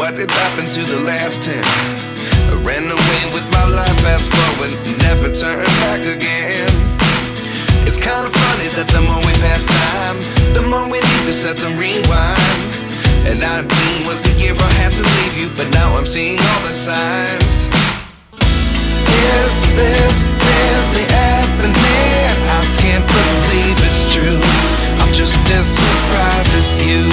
what did happen to the last 10? I ran away with my life, fast forward, never turn back again. It's kind of funny that the more we pass time, the more we need to set them rewind. And 19 was the year I had to leave you, but now I'm seeing all the signs. Is this really happening? I can't believe it's true. I'm just as surprised as you.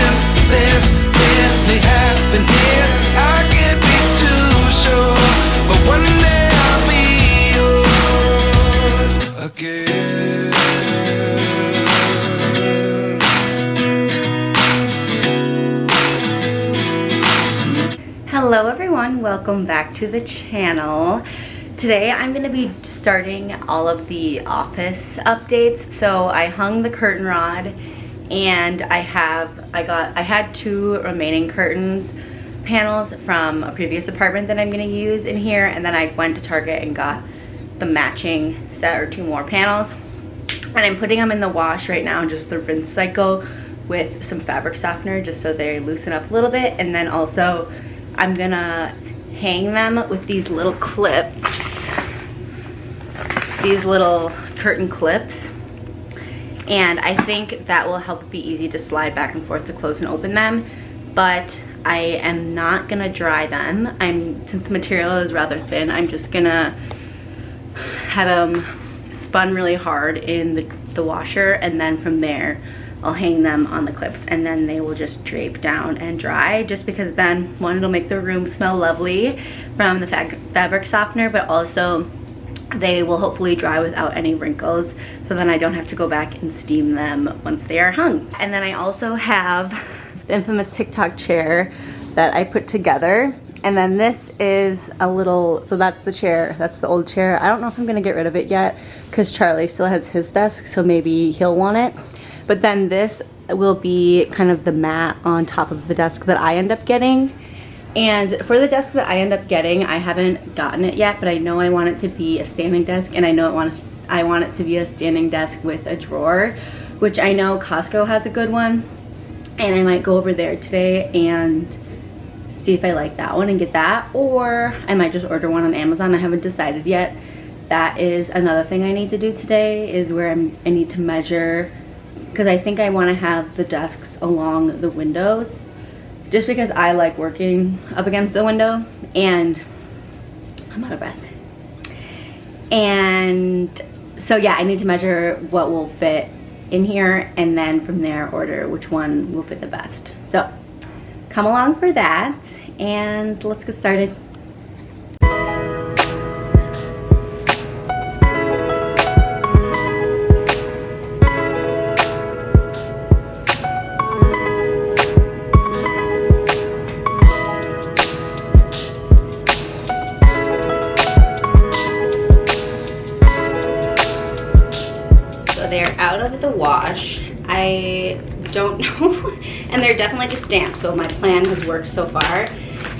Is this really happening? I can't be too sure, but one day I'll be yours again. Hello everyone, welcome back to the channel. Today I'm going to be starting all of the office updates. So I hung the curtain rod and I had 2 remaining curtains panels from a previous apartment that I'm going to use in here, and then I went to Target and got the matching set or 2 more panels, and I'm putting them in the wash right now, just the rinse cycle with some fabric softener just so they loosen up a little bit. And then also I'm gonna hang them with these little clips, these little curtain clips, and I think that will help it be easy to slide back and forth to close and open them. But I am not gonna dry them. Since the material is rather thin, I'm just gonna have them spun really hard in the washer, and then from there I'll hang them on the clips, and then they will just drape down and dry, just because then, one, it'll make the room smell lovely from the fabric softener, but also they will hopefully dry without any wrinkles, so then I don't have to go back and steam them once they are hung. And then I also have the infamous TikTok chair that I put together, and then this is a little, so that's the chair, that's the old chair. I don't know if I'm gonna get rid of it yet because Charlie still has his desk, so maybe he'll want it. But then this will be kind of the mat on top of the desk that I end up getting. And for the desk that I end up getting, I haven't gotten it yet, but I know I want it to be a standing desk, and I want it to be a standing desk with a drawer, which I know Costco has a good one. And I might go over there today and see if I like that one and get that, or I might just order one on Amazon. I haven't decided yet. That is another thing I need to do today, is where I need to measure, because I think I want to have the desks along the windows, just because I like working up against the window, and I'm out of breath. And so yeah, I need to measure what will fit in here, and then from there order which one will fit the best. So come along for that, and let's get started. They're out of the wash. I don't know, and they're definitely just damp, so my plan has worked so far.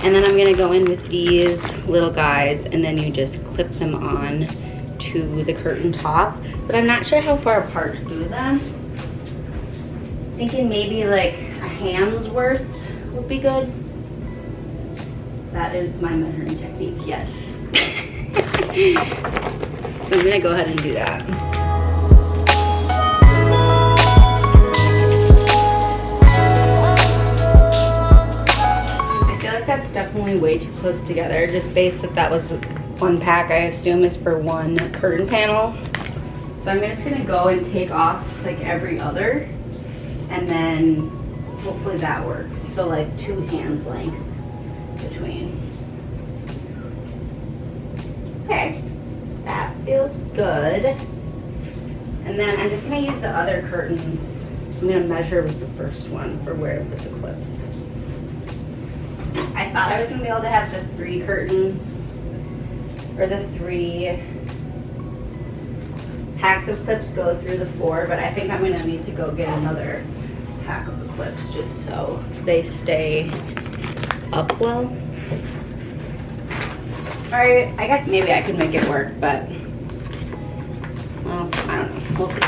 And then I'm gonna go in with these little guys, and then you just clip them on to the curtain top. But I'm not sure how far apart to do them. Thinking maybe like a hand's worth would be good. That is my measuring technique, yes. So I'm gonna go ahead and do that. That's definitely way too close together, just based that was one pack. I assume is for one curtain panel. So I'm just gonna go and take off like every other, and then hopefully that works. So like 2 hands length between. Okay, that feels good. And then I'm just gonna use the other curtains. I'm gonna measure with the first one for where to put the clips. I thought I was gonna be able to have the 3 curtains, or the 3 packs of clips go through the 4, but I think I'm gonna need to go get another pack of the clips just so they stay up well. Or I guess maybe I could make it work, but well, I don't know, we'll see.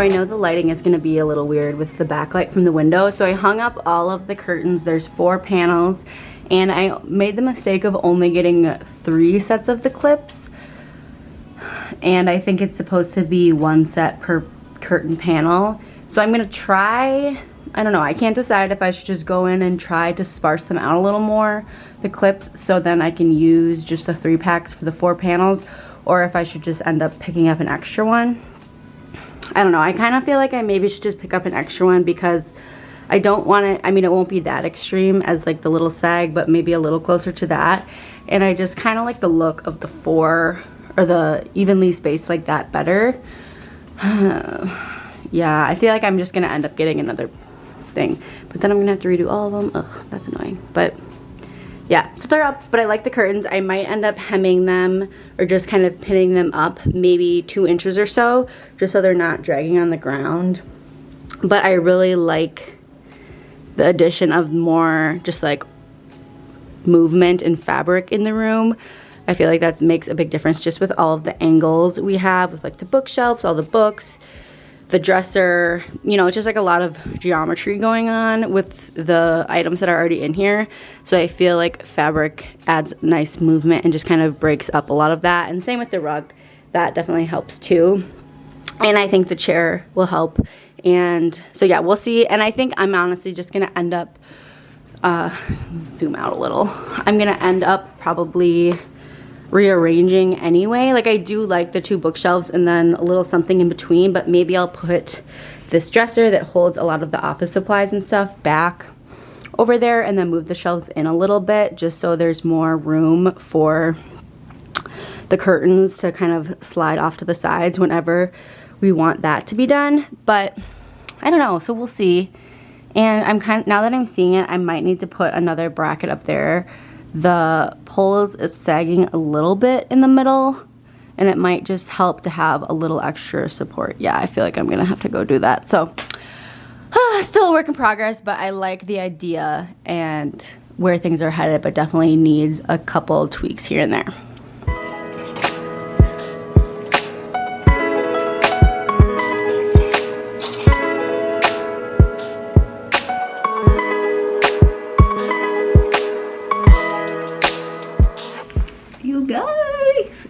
I know the lighting is gonna be a little weird with the backlight from the window. So I hung up all of the curtains. There's 4 panels, and I made the mistake of only getting 3 sets of the clips. And I think it's supposed to be 1 set per curtain panel. So I'm gonna try, I don't know, I can't decide if I should just go in and try to sparse them out a little more, the clips, so then I can use just the 3 packs for the 4 panels, or if I should just end up picking up an extra one. I don't know, I kind of feel like I maybe should just pick up an extra one because I don't want it, I mean, it won't be that extreme as like the little sag, but maybe a little closer to that. And I just kind of like the look of the 4, or the evenly spaced like that better. Yeah, I feel like I'm just gonna end up getting another thing, but then I'm gonna have to redo all of them. Ugh, that's annoying. But yeah, so they're up, but I like the curtains. I might end up hemming them or just kind of pinning them up maybe 2 inches or so, just so they're not dragging on the ground. But I really like the addition of more just like movement and fabric in the room. I feel like that makes a big difference just with all of the angles we have with like the bookshelves, all the books, the dresser, you know, it's just like a lot of geometry going on with the items that are already in here. So I feel like fabric adds nice movement and just kind of breaks up a lot of that. And same with the rug, that definitely helps too. And I think the chair will help. And so yeah, we'll see. And I think I'm honestly just gonna end up, zoom out a little. I'm gonna end up probably rearranging anyway. Like I do like the 2 bookshelves and then a little something in between, but maybe I'll put this dresser that holds a lot of the office supplies and stuff back over there and then move the shelves in a little bit just so there's more room for the curtains to kind of slide off to the sides whenever we want that to be done. But I don't know, so we'll see. And I'm kind of, now that I'm seeing it, I might need to put another bracket up there. The poles is sagging a little bit in the middle, and it might just help to have a little extra support. Yeah, I feel like I'm gonna have to go do that. So still a work in progress, but I like the idea and where things are headed, but definitely needs a couple tweaks here and there.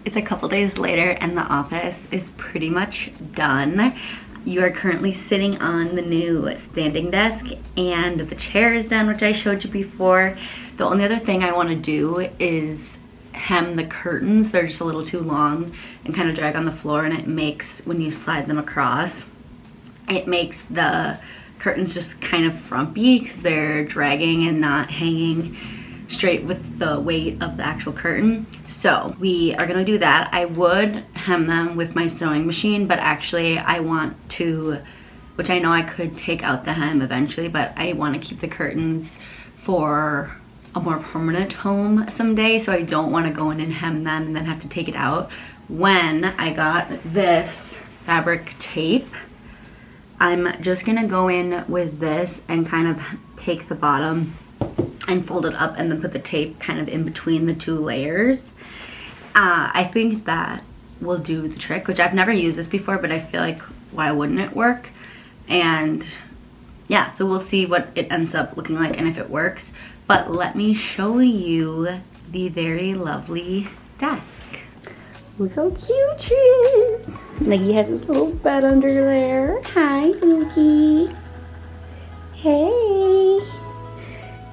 It's a couple days later and the office is pretty much done. You are currently sitting on the new standing desk and the chair is done, which I showed you before. The only other thing I want to do is hem the curtains. They're just a little too long and kind of drag on the floor, and it makes, when you slide them across, it makes the curtains just kind of frumpy because they're dragging and not hanging straight with the weight of the actual curtain. So we are gonna do that. I would hem them with my sewing machine, but actually I want to, which I know I could take out the hem eventually, but I want to keep the curtains for a more permanent home someday, so I don't want to go in and hem them and then have to take it out. When I got this fabric tape, I'm just gonna go in with this and kind of take the bottom and fold it up and then put the tape kind of in between the 2 layers. I think that will do the trick, which I've never used this before, but I feel like why wouldn't it work? And yeah, so we'll see what it ends up looking like and if it works. But let me show you the very lovely desk. Look how cute she is. Nuggie has his little bed under there. Hi, Nuggie. Hey.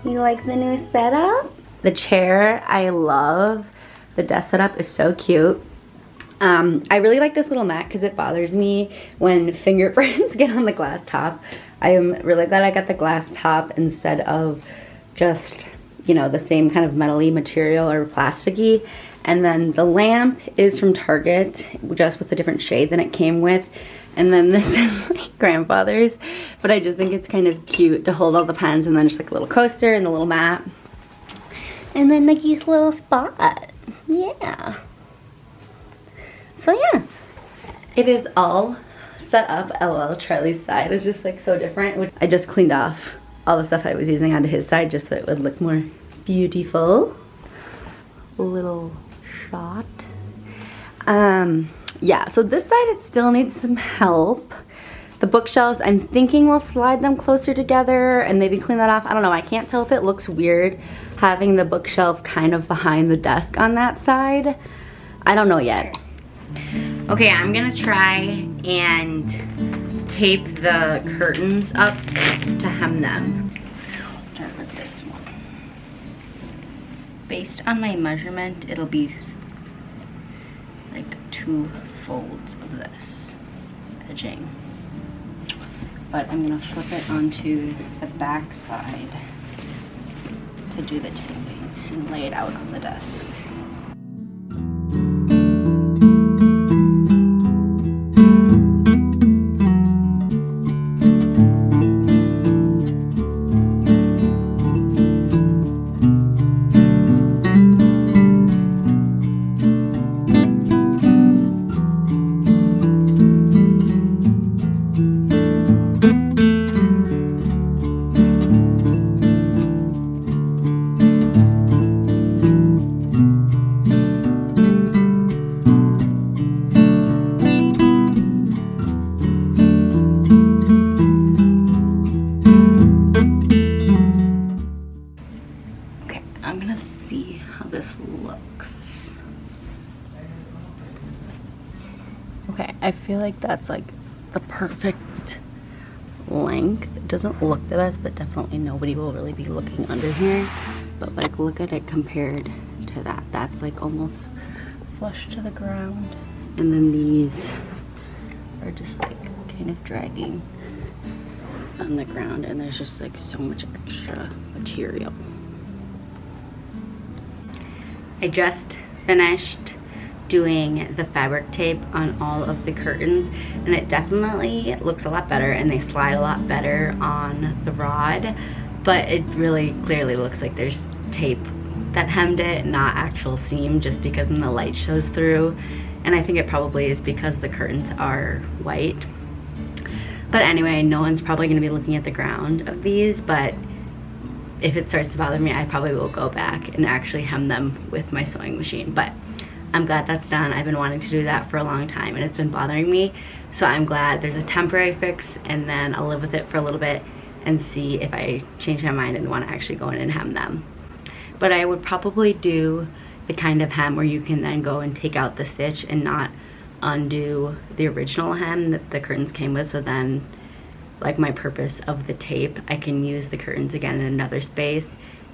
You like the new setup? The chair, I love. The desk setup is so cute. I really like this little mat because it bothers me when fingerprints get on the glass top. I am really glad I got the glass top instead of just, you know, the same kind of metal-y material or plasticky. And then the lamp is from Target, just with a different shade than it came with. And then this is like grandfather's, but I just think it's kind of cute to hold all the pens, and then just like a little coaster and the little mat. And then Nikki's little spot. Yeah. So yeah, it is all set up. LOL, Charlie's side is just like so different, which I just cleaned off all the stuff I was using onto his side just so it would look more beautiful. A little shot. Yeah, so this side it still needs some help. The bookshelves, I'm thinking we'll slide them closer together and maybe clean that off. I don't know, I can't tell if it looks weird having the bookshelf kind of behind the desk on that side. I don't know yet. Okay, I'm gonna try and tape the curtains up to hem them. Start with this one. Based on my measurement, it'll be like 2 folds of this edging. But I'm gonna flip it onto the back side to do the taping and lay it out on the desk. I'm gonna see how this looks. Okay, I feel like that's like the perfect length. It doesn't look the best, but definitely nobody will really be looking under here. But like, look at it compared to that. That's like almost flush to the ground. And then these are just like kind of dragging on the ground, and there's just like so much extra material. I just finished doing the fabric tape on all of the curtains, and it definitely looks a lot better and they slide a lot better on the rod, but it really clearly looks like there's tape that hemmed it, not actual seam, just because when the light shows through. And I think it probably is because the curtains are white. But anyway, no one's probably gonna be looking at the ground of these, but if it starts to bother me, I probably will go back and actually hem them with my sewing machine. But I'm glad that's done. I've been wanting to do that for a long time and it's been bothering me. So I'm glad there's a temporary fix, and then I'll live with it for a little bit and see if I change my mind and want to actually go in and hem them. But I would probably do the kind of hem where you can then go and take out the stitch and not undo the original hem that the curtains came with. So then, like my purpose of the tape, I can use the curtains again in another space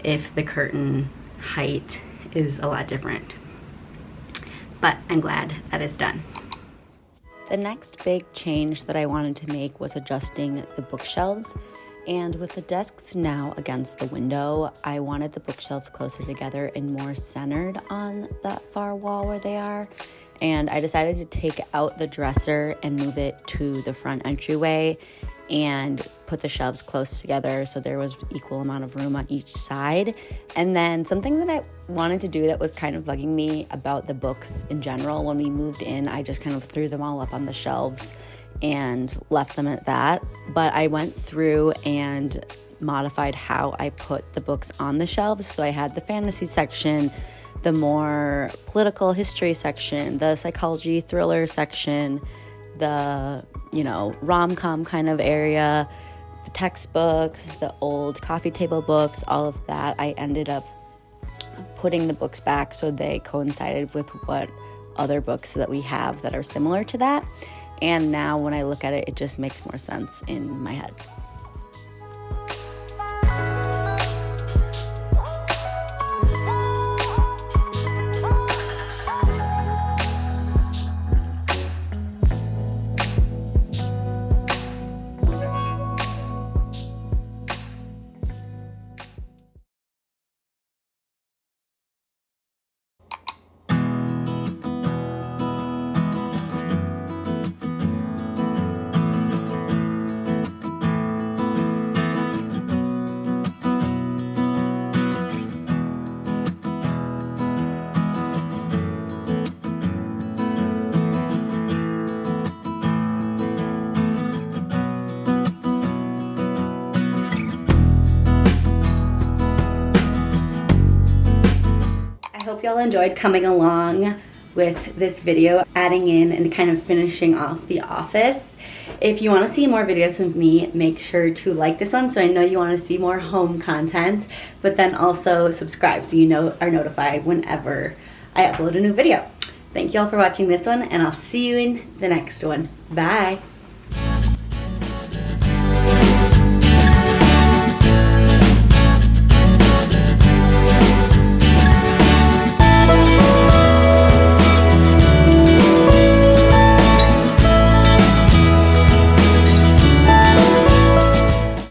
if the curtain height is a lot different. But I'm glad that it's done. The next big change that I wanted to make was adjusting the bookshelves. And with the desks now against the window, I wanted the bookshelves closer together and more centered on that far wall where they are. And I decided to take out the dresser and move it to the front entryway and put the shelves close together so there was equal amount of room on each side. And then something that I wanted to do that was kind of bugging me about the books in general, when we moved in, I just kind of threw them all up on the shelves and left them at that. But I went through and modified how I put the books on the shelves. So I had the fantasy section, the more political history section, the psychology thriller section, the, you know, rom-com kind of area, the textbooks, the old coffee table books, all of that. I ended up putting the books back so they coincided with what other books that we have that are similar to that. And now when I look at it, it just makes more sense in my head. Hope y'all enjoyed coming along with this video, adding in and kind of finishing off the office. If you want to see more videos of me, make sure to like this one so I know you want to see more home content, but then also subscribe so you are notified whenever I upload a new video. Thank you all for watching this one, and I'll see you in the next one. Bye.